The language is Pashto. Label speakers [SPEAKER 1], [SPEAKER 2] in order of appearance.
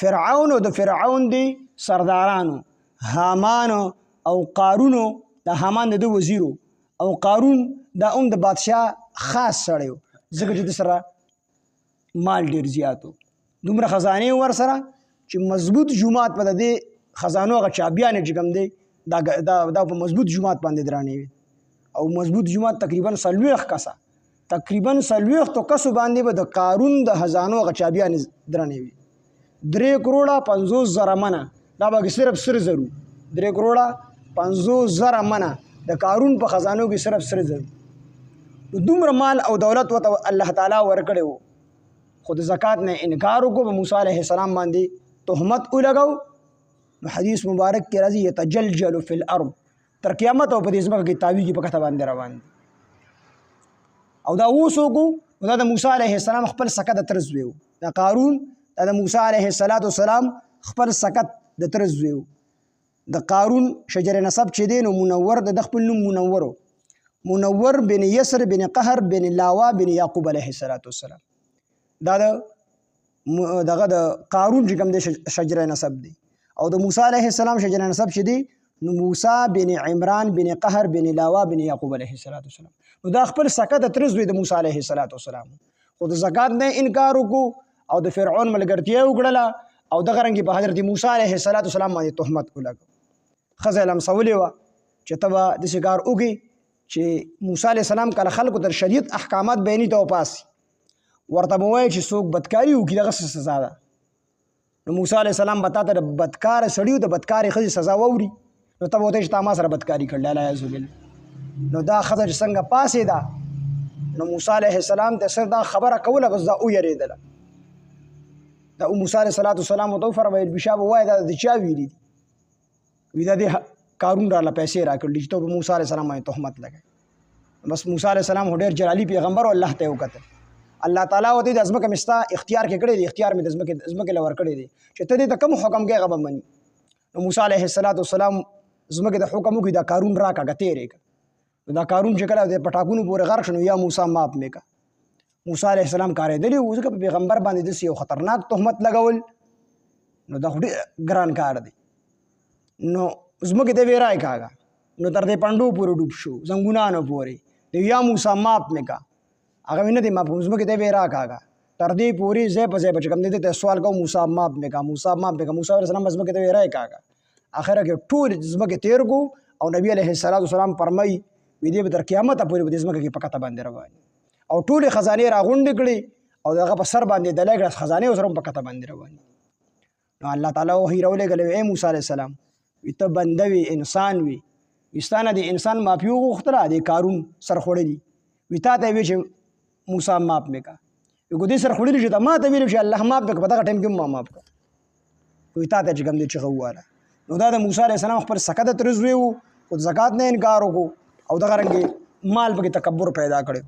[SPEAKER 1] فرعون او د فرعون دی سردارانو حامان او قارون د حامان د وزیرو او قارون دا د بادشاه خاص سړی و ځکه چې د سره مال ډیر زیاتو دومره خزانې ور سره چې مضبوط جومات په دې خزانو هغه چابیانې چې کوم دی دا په مضبوط جومات باندې درانې وي او مضبوط جومات تقریبا 40 کسه تقریبا 40 کسو باندې به د قارون د خزانو هغه چابیانې درانې وي 3 کروڑه 50 زره منه دا به صرف سر زرو 3 کروڑه 50 زره منه د قارون په خزانو کې صرف سر زرو دومره مال او دولت وته الله تعالی ورکړي وو خو د زکات نه انکار وکړو په موسی علیه السلام باندې تهمت ولګاو نو حدیث مبارک کې راځي یتجلجل فی الارض تر قیامت او په دې ځمکه کې تاویږي په کته باندې روان او دا اوس وګو دا د موسی علیه السلام خپل سکه د طرز ویو دا قارون دا د موسی علیه السلام خپل سکه د طرز ویو د قارون شجر نسب چې دی نو منور د خپل نوم منور بن یسر بن قهر بن لاوا بن یعقوب علیه السلام دا دغه د قارون چې کوم د شجر نسب دی او د موسی علیه السلام شجر نسب چې دی نو موسی بن عمران بن قهر بن لاوا بن یعقوب علیه السلام نو دا خپل سکه د طرز وی د موسی علیه السلام خو د زکات نه انکار وکړو او د فرعون ملګرتیا وکړه او دغه رنګ په حضرت موسی علیه السلام باندې تهمت ولګو خزه لمسولې وه چې ته به داسې کار وکړي چې موسی علیه السلام کله خلکو تر شریعت احکامات بیاني ته وپاسي ورته به وایي چې څوک بدکاري وکړي دغه څه سزا ده نو موسی علیه السلام به تا ته د بدکاره سړي د بدکارې ښځې سزا واوري نو ته به ورته چې تا ما سره بدکاري کړې الله عز وجل نو دا ښځه چې څنګه پاسېده نو موسی علیه السلام ته صرف دا خبره کوله بس دا ویرېدله دا موسی علیه السلام ورته وفرمیل بشا به وایي دا د چا ویلي دي وي دا د قارون راله پیسې راکړلې چې ته په موسی علیه السلام باندې تهمت لګوې بس موسی علیه السلام خو ډېر جلالي پیغمبر و الله ته یې وکتل الله تعالی ورته د ځمکه مې ستا اختیار کې کړی دی اختیار مې د ځمکې له ورکړی دی چې ته دې ته کوم حکم کوې هغه به مني نو موسی علیه السلام ځمکې ته حکم وکړي دا قارون راکړه تېرې کړه دا قارون چې کله د پټاکونو پورې غرق شو نو یا موسی معاف مې کړه موسی علیه السلام کارېدلی و ځکه په پیغمبر باندې داسې یو خطرناک تهمت لګول نو دا خو ډېر ګران کار دی نو ځمکې ته ویرای کاږه نو تر دې پنډو پورې ډوب شو زنګونانو پورې یا موسی معاف مې کړه هغه مې نه دی معاف ځمکې ته ویرا کاږه تر دې پورې ځای په ځای په چې کوم دی ته سوال کوم موسی معاف مې کړه موسی علیه السلام ځمکې ته ویرای کاږه اخره کې ټول ځمکې تېر کو او نبی علیه السلام فرمایي وي دې به تر قیامته پورې په دې ځمکه کې په کته باندې روان او ټولې خزانې راغونډې کړي او د هغه په سر باندې دلی کړه خزانې ورسره په کته باندې روان نو الله تعالی وحی راولېږلی ای موسی علیه السلام وي ته بنده وي انسان وي وي ستا نه د انسان معافي وغوښتله د قارون سر خوړلي وي تا ته یې وي چې موسی معاف مې کړه وي ګو دې سر خوړلي چې ته ما ته ویلي چې الله معاف مې کړه په دغه ټایم کې ما معاف کړه وي تا ته چې کوم دی چغه وواله نو دا د موسی علیه السلام خپل سکه د طرز وی و خو د زکات نه انکار وکړو او دغه رنګې مال پکې تکبر پیدا کړی